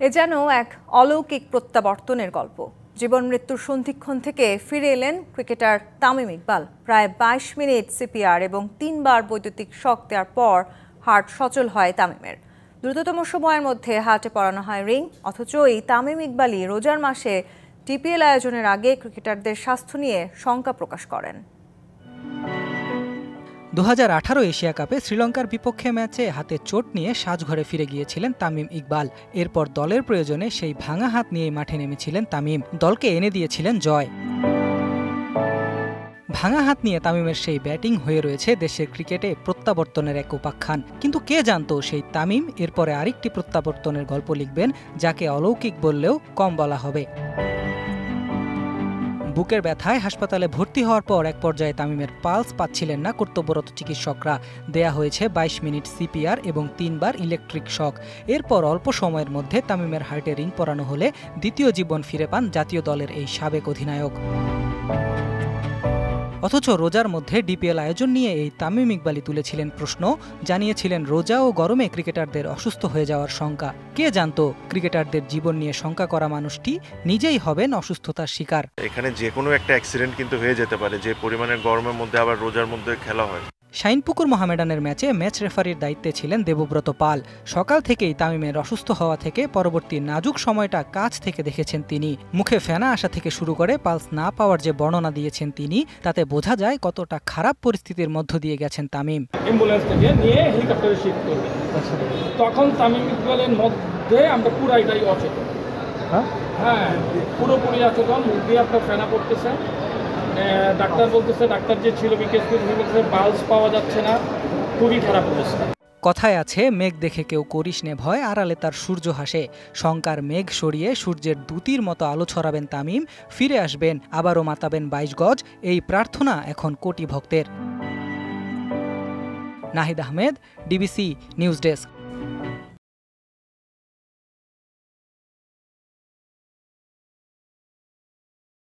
এ যেন এক অলৌকিক প্রত্যাবর্তনের গল্প। জীবন মৃত্যুর সন্ধিক্ষণ থেকে ফিরে এলেন ক্রিকেটার তামিম ইকবাল। প্রায় ২২ মিনিট সিপিআর এবং ৩ বার বৈদ্যুতিক শক দেওয়ার পর হার্ট সচল হয় তামিমের। দ্রুততম সময়ের মধ্যে হার্টে পরানো হয় রিং। অথচ এই তামিম ইকবালই রোজার মাসে ডিপিএল আয়োজনের আগে ক্রিকেটারদের স্বাস্থ্য নিয়ে শঙ্কা প্রকাশ করেন। ২০১৮ এশিয়া কাপে শ্রীলঙ্কার বিপক্ষে ম্যাচে হাতে চোট নিয়ে সাজঘরে ফিরে গিয়েছিলেন তামিম ইকবাল। এরপর দলের প্রয়োজনে সেই ভাঙা হাত নিয়েই মাঠে নেমেছিলেন তামিম। দলকে এনে দিয়েছিলেন জয়। ভাঙা হাত নিয়ে তামিমের সেই ব্যাটিং হয়ে রয়েছে দেশের ক্রিকেটে প্রত্যাবর্তনের এক উপাখ্যান। কিন্তু কে জানতো সেই তামিম এরপরে আরেকটি প্রত্যাবর্তনের গল্প লিখবেন, যাকে অলৌকিক বললেও কম বলা হবে। বুকের ব্যথায় হাসপাতালে ভর্তি হওয়ার পর এক পর্যায়ে তামিমের পালস পাচ্ছিলেন না কর্তব্যরত চিকিৎসকরা। দেয়া হয়েছে ২২ মিনিট সিপিআর এবং ৩ বার ইলেকট্রিক শক। এরপর অল্প সময়ের মধ্যে তামিমের হার্টে রিং পরানো হলে দ্বিতীয় জীবন ফিরে পান জাতীয় দলের এই সাবেক অধিনায়ক। অথচ রোজার মধ্যে ডিপিএল আয়োজন নিয়ে এই তামিম ইকবালই তুলেছিলেন প্রশ্ন, জানিয়েছিলেন রোজা ও গরমে ক্রিকেটারদের অসুস্থ হয়ে যাওয়ার শঙ্কা। কে জানতো ক্রিকেটারদের জীবন নিয়ে শঙ্কা করা মানুষটি নিজেই হবেন অসুস্থতার শিকার। এখানে যে কোনো একটা অ্যাক্সিডেন্ট কিন্তু হয়ে যেতে পারে, যে পরিমাণের গরমের মধ্যে আবার রোজার মধ্যে খেলা হয়। শাইনপুকুর মোহামেডানের ম্যাচে ম্যাচ রেফারির দায়িত্বে ছিলেন দেবব্রত পাল। সকাল থেকেই তামিমের অসুস্থ হওয়া থেকে পরবর্তী নাজুক সময়টা কাছ থেকে দেখেছেন তিনি। মুখে ফেনা আসা থেকে শুরু করে পালস না পাওয়ার যে বর্ণনা দিয়েছেন তিনি, তাতে বোঝা যায় কতটা খারাপ পরিস্থিতির মধ্য দিয়ে গেছেন তামিম। অ্যাম্বুলেন্স থেকে নিয়ে হেলিকপ্টারে শিফট করবে, তখন তামিম ইকবালের মধ্যে আমরা পুরাইটাই অচেতন। হ্যাঁ, পুরোপুরি অচেতন। মুখ দিয়ে আপনার ফেনা পড়তেছে। ডাক্তার বলতেছে, ডাক্তার যে ছিল বিকেএসপি বলতেছে পালস পাওয়া যাচ্ছে না, খুবই খারাপ অবস্থা। কথায় আছে, মেঘ দেখে কেউ করিস নে ভয়, আড়ালে তার সূর্য হাসে। শঙ্কার মেঘ সরিয়ে সূর্যের দ্যুতির মতো আলো ছড়াবেন তামিম, ফিরে আসবেন, আবারও মাতাবেন ২২ গজ। এই প্রার্থনা এখন কোটি ভক্তের। Nahid Ahmed, DBC news desk.